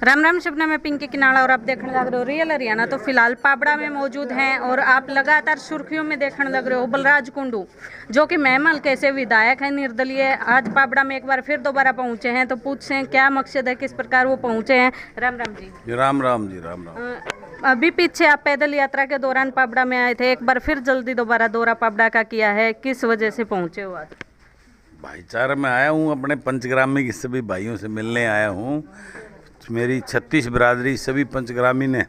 राम राम शबना में पिंकी किनाड़ा और आप देखने लग रहे हो रियल हरियाणा। तो फिलहाल पाबड़ा में मौजूद हैं और आप लगातार सुर्खियों में देखने लग रहे हो बलराज कुंडू, जो कि महमल कैसे विधायक हैं निर्दलीय, आज पाबड़ा में एक बार फिर दोबारा पहुंचे हैं। तो पूछते हैं क्या मकसद है, किस प्रकार वो पहुंचे हैं। राम राम जी। राम राम जी। राम राम। अभी पीछे आप पैदल यात्रा के दौरान पाबड़ा में आए थे, एक बार फिर जल्दी दोबारा दौरा पाबड़ा का किया है, किस वजह से पहुंचे हो आज? भाईचारा में आया हूँ, अपने पंचग्रामी के सभी भाइयों से मिलने आया हूँ। मेरी 36 बिरादरी सभी पंचग्रामी ने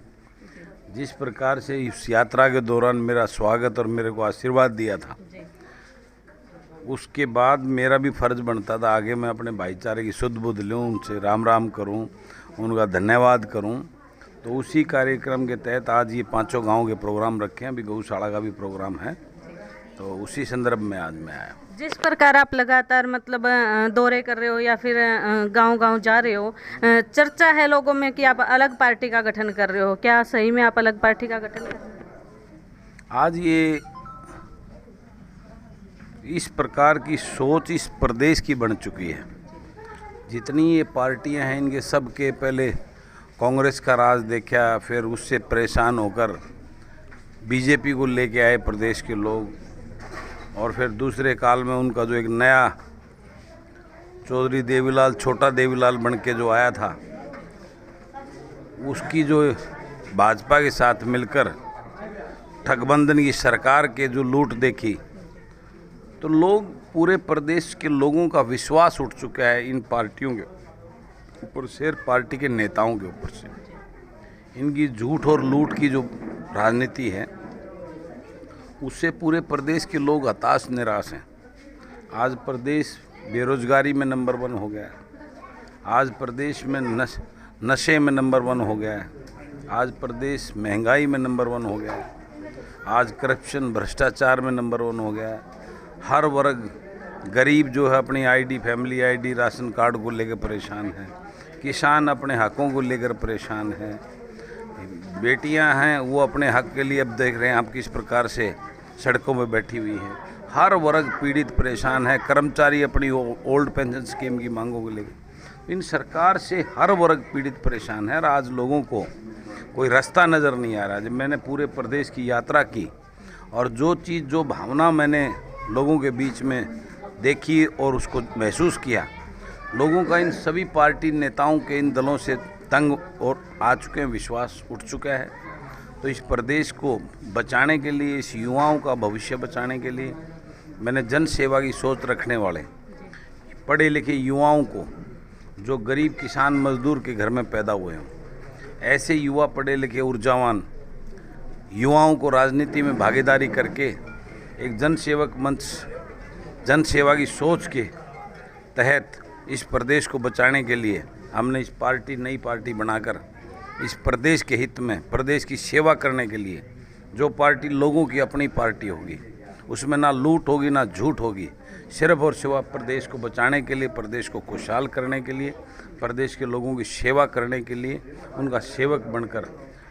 जिस प्रकार से इस यात्रा के दौरान मेरा स्वागत और मेरे को आशीर्वाद दिया था, उसके बाद मेरा भी फर्ज बनता था आगे मैं अपने भाईचारे की सुध बुध लूँ, उनसे राम राम करूँ, उनका धन्यवाद करूँ। तो उसी कार्यक्रम के तहत आज ये 5 गाँव के प्रोग्राम रखे हैं, अभी गौशाला का भी प्रोग्राम है, तो उसी संदर्भ में आज मैं आया हूँ। जिस प्रकार आप लगातार मतलब दौरे कर रहे हो या फिर गांव-गांव जा रहे हो, चर्चा है लोगों में कि आप अलग पार्टी का गठन कर रहे हो, क्या सही में आप अलग पार्टी का गठन कर रहे हो? आज ये इस प्रकार की सोच इस प्रदेश की बन चुकी है। जितनी ये पार्टियां हैं, इनके सब के पहले कांग्रेस का राज देखा, फिर उससे परेशान होकर बीजेपी को लेके आए प्रदेश के लोग, और फिर दूसरे काल में उनका जो एक नया चौधरी देवीलाल, छोटा देवीलाल बन के जो आया था, उसकी जो भाजपा के साथ मिलकर ठगबंधन की सरकार के जो लूट देखी, तो लोग पूरे प्रदेश के लोगों का विश्वास उठ चुका है इन पार्टियों के ऊपर से, पार्टी के नेताओं के ऊपर से। इनकी झूठ और लूट की जो राजनीति है, उससे पूरे प्रदेश के लोग हताश निराश हैं। आज प्रदेश बेरोजगारी में नंबर 1 हो गया है, आज प्रदेश में नशे में नंबर 1 हो गया है, आज प्रदेश महंगाई में नंबर 1 हो गया है, आज करप्शन भ्रष्टाचार में नंबर 1 हो गया है। हर वर्ग गरीब जो है अपनी ID, family ID, ration card को लेकर परेशान है, किसान अपने हकों को लेकर परेशान है, बेटियां हैं वो अपने हक के लिए अब देख रहे हैं आप किस प्रकार से सड़कों में बैठी हुई हैं। हर वर्ग पीड़ित परेशान है, कर्मचारी अपनी ओल्ड पेंशन स्कीम की मांगों को लेकर। इन सरकार से हर वर्ग पीड़ित परेशान है और आज लोगों को कोई रास्ता नज़र नहीं आ रहा। जब मैंने पूरे प्रदेश की यात्रा की और जो चीज़, जो भावना मैंने लोगों के बीच में देखी और उसको महसूस किया, लोगों का इन सभी पार्टी नेताओं के इन दलों से तंग और आ चुके हैं, विश्वास उठ चुका है। तो इस प्रदेश को बचाने के लिए, इस युवाओं का भविष्य बचाने के लिए मैंने जन सेवा की सोच रखने वाले पढ़े लिखे युवाओं को, जो गरीब किसान मजदूर के घर में पैदा हुए हों, ऐसे युवा पढ़े लिखे ऊर्जावान युवाओं को राजनीति में भागीदारी करके एक जन सेवक मंच, जन सेवा की सोच के तहत इस प्रदेश को बचाने के लिए हमने इस पार्टी, नई पार्टी बनाकर इस प्रदेश के हित में, प्रदेश की सेवा करने के लिए, जो पार्टी लोगों की अपनी पार्टी होगी, उसमें ना लूट होगी ना झूठ होगी, सिर्फ और सिर्फ प्रदेश को बचाने के लिए, प्रदेश को खुशहाल करने के लिए, प्रदेश के लोगों की सेवा करने के लिए, उनका सेवक बनकर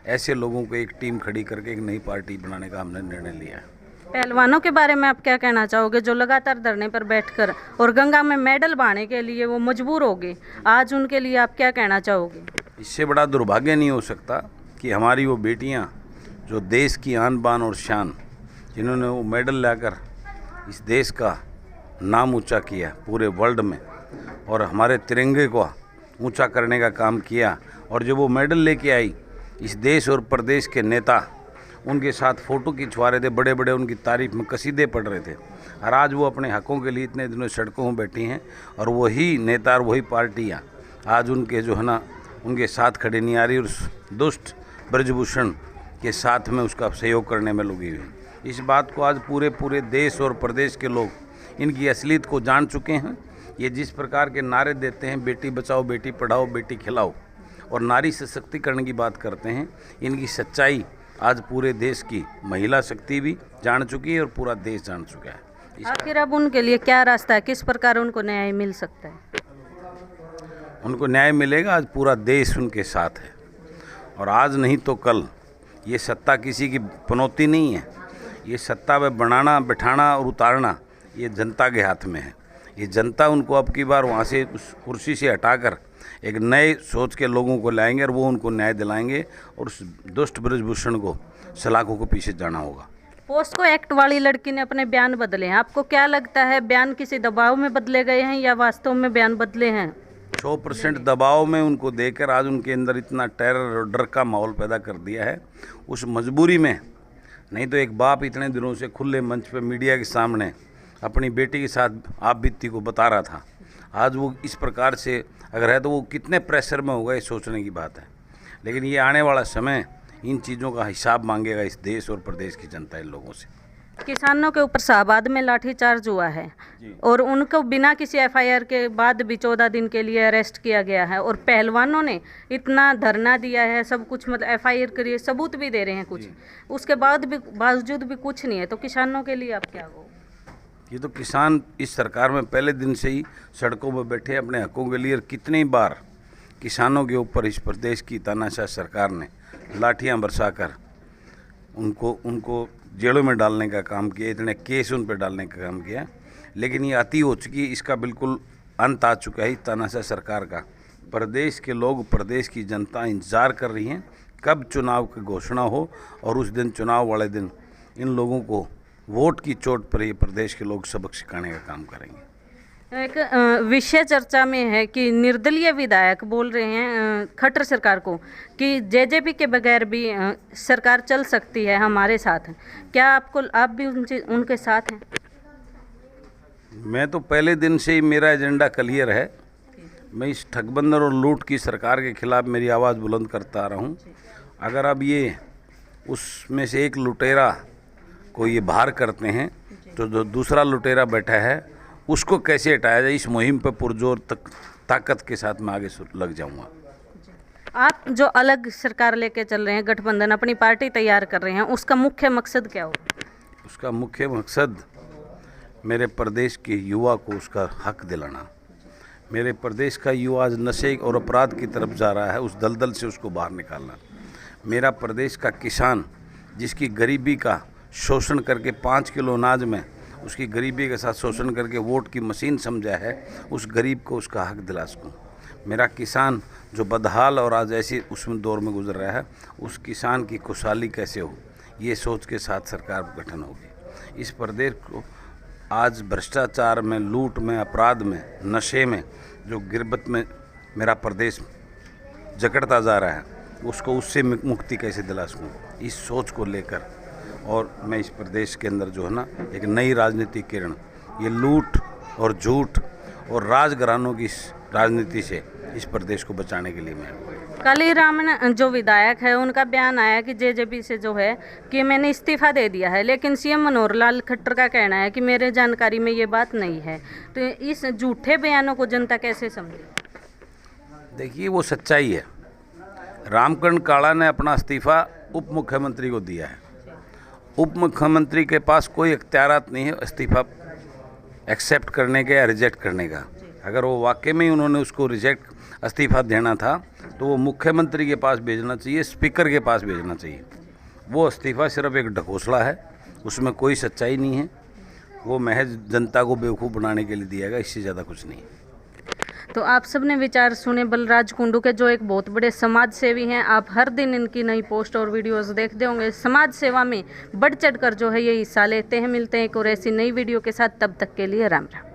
ऐसे लोगों को एक टीम खड़ी करके एक नई पार्टी बनाने का हमने निर्णय लिया है। पहलवानों के बारे में आप क्या कहना चाहोगे, जो लगातार धरने पर बैठकर और गंगा में मेडल पाने के लिए वो मजबूर हो गए, आज उनके लिए आप क्या कहना चाहोगे? इससे बड़ा दुर्भाग्य नहीं हो सकता कि हमारी वो बेटियां, जो देश की आन बान और शान, जिन्होंने वो मेडल लाकर इस देश का नाम ऊंचा किया पूरे वर्ल्ड में और हमारे तिरंगे को ऊंचा करने का काम किया, और जब वो मेडल लेके आई, इस देश और प्रदेश के नेता उनके साथ फ़ोटो खिंचवा रहे थे, बड़े बड़े उनकी तारीफ में कसीदे पढ़ रहे थे, और आज वो अपने हकों के लिए इतने दिनों सड़कों में बैठी हैं, और वही नेता और वही पार्टियाँ आज उनके जो है ना, उनके साथ खड़े नहीं आ रही, और उस दुष्ट ब्रजभूषण के साथ में उसका सहयोग करने में लगी हुई। इस बात को आज पूरे देश और प्रदेश के लोग इनकी असलियत को जान चुके हैं। ये जिस प्रकार के नारे देते हैं, बेटी बचाओ, बेटी पढ़ाओ, बेटी खिलाओ, और नारी सशक्तिकरण की बात करते हैं, इनकी सच्चाई आज पूरे देश की महिला शक्ति भी जान चुकी है और पूरा देश जान चुका है। आखिर अब उनके लिए क्या रास्ता है, किस प्रकार उनको न्याय मिल सकता है? उनको न्याय मिलेगा, आज पूरा देश उनके साथ है, और आज नहीं तो कल ये सत्ता किसी की पनौती नहीं है, ये सत्ता में बनाना, बिठाना और उतारना ये जनता के हाथ में है। ये जनता उनको अब की बार वहाँ से उस कुर्सी से हटाकर एक नए सोच के लोगों को लाएंगे और वो उनको न्याय दिलाएंगे और उस दुष्ट बृजभूषण को सलाखों को पीछे जाना होगा। पोस्को एक्ट वाली लड़की ने अपने बयान बदले हैं, आपको क्या लगता है बयान किसी दबाव में बदले गए हैं या वास्तव में बयान बदले हैं? 100% दबाव में उनको देकर आज उनके अंदर इतना टेरर और डर का माहौल पैदा कर दिया है। उस मजबूरी में, नहीं तो एक बाप इतने दिनों से खुले मंच पे मीडिया के सामने अपनी बेटी के साथ आप बीती को बता रहा था, आज वो इस प्रकार से अगर है तो वो कितने प्रेशर में होगा, ये सोचने की बात है। लेकिन ये आने वाला समय इन चीज़ों का हिसाब मांगेगा इस देश और प्रदेश की जनता इन लोगों से। किसानों के ऊपर शाहबाद में लाठीचार्ज हुआ है और उनको बिना किसी एफआईआर के बाद भी 14 दिन के लिए अरेस्ट किया गया है और पहलवानों ने इतना धरना दिया है, सब कुछ मतलब एफआईआर करिए, सबूत भी दे रहे हैं कुछ, उसके बावजूद भी कुछ नहीं है। तो किसानों के लिए आप क्या कहो? ये तो किसान इस सरकार में पहले दिन से ही सड़कों पर बैठे अपने हकों के लिए, और कितनी बार किसानों के ऊपर इस प्रदेश की तानाशाह सरकार ने लाठियां बरसाकर उनको जेलों में डालने का काम किया, इतने केस उन पर डालने का काम किया। लेकिन ये अति हो चुकी है, इसका बिल्कुल अंत आ चुका है तानाशाह सरकार का। प्रदेश के लोग, प्रदेश की जनता इंतज़ार कर रही हैं कब चुनाव की घोषणा हो और उस दिन, चुनाव वाले दिन, इन लोगों को वोट की चोट पर ये प्रदेश के लोग सबक सिखाने का काम करेंगे। एक विषय चर्चा में है कि निर्दलीय विधायक बोल रहे हैं खट्टर सरकार को कि जेजेपी के बगैर भी सरकार चल सकती है हमारे साथ। क्या आप भी उनके साथ हैं? मैं तो पहले दिन से ही मेरा एजेंडा क्लियर है। मैं इस ठगबंधन और लूट की सरकार के खिलाफ मेरी आवाज़ बुलंद करता आ रहा हूँ। अगर अब ये उसमें से एक लुटेरा को ये बाहर करते हैं तो जो दूसरा लुटेरा बैठा है उसको कैसे हटाया जाए, इस मुहिम पर पुरजोर ताकत के साथ मैं आगे लग जाऊंगा। आप जो अलग सरकार लेके चल रहे हैं, गठबंधन अपनी पार्टी तैयार कर रहे हैं, उसका मुख्य मकसद क्या होगा? उसका मुख्य मकसद मेरे प्रदेश के युवा को उसका हक दिलाना। मेरे प्रदेश का युवा आज नशे और अपराध की तरफ जा रहा है, उस दलदल से उसको बाहर निकालना। मेरा प्रदेश का किसान जिसकी गरीबी का शोषण करके 5 किलो अनाज में उसकी गरीबी के साथ शोषण करके वोट की मशीन समझा है, उस गरीब को उसका हक दिला सकूँ। मेरा किसान जो बदहाल और आज ऐसे उसमें दौर में गुजर रहा है, उस किसान की खुशहाली कैसे हो, ये सोच के साथ सरकार गठन होगी। इस प्रदेश को आज भ्रष्टाचार में, लूट में, अपराध में, नशे में जो गिरबत में मेरा प्रदेश जकड़ता जा रहा है, उसको उससे मुक्ति कैसे दिला सकूँ, इस सोच को लेकर और मैं इस प्रदेश के अंदर जो है ना एक नई राजनीतिक किरण, ये लूट और झूठ और राजघरानों की राजनीति से इस प्रदेश को बचाने के लिए मैं। कालीरामन जो विधायक है उनका बयान आया कि जेजेपी से जो है कि मैंने इस्तीफा दे दिया है, लेकिन सीएम मनोहर लाल खट्टर का कहना है कि मेरे जानकारी में ये बात नहीं है। तो इस झूठे बयानों को जनता कैसे समझे? देखिए, वो सच्चाई है। रामकरण काला ने अपना इस्तीफा उप मुख्यमंत्री को दिया है। उप मुख्यमंत्री के पास कोई इख्तियारात नहीं है इस्तीफा एक्सेप्ट करने का या रिजेक्ट करने का। अगर वो वाकई में उन्होंने उसको रिजेक्ट इस्तीफा देना था तो वो मुख्यमंत्री के पास भेजना चाहिए, स्पीकर के पास भेजना चाहिए। वो इस्तीफा सिर्फ एक ढकोसला है, उसमें कोई सच्चाई नहीं है। वो महज जनता को बेवकूफ़ बनाने के लिए दिया गया, इससे ज़्यादा कुछ नहीं है। तो आप सबने विचार सुने बलराज कुंडू के, जो एक बहुत बड़े समाज सेवी हैं। आप हर दिन इनकी नई पोस्ट और वीडियोस देखते होंगे। समाज सेवा में बढ़ चढ़ कर जो है ये हिस्सा लेते हैं। मिलते हैं एक और ऐसी नई वीडियो के साथ, तब तक के लिए राम राम।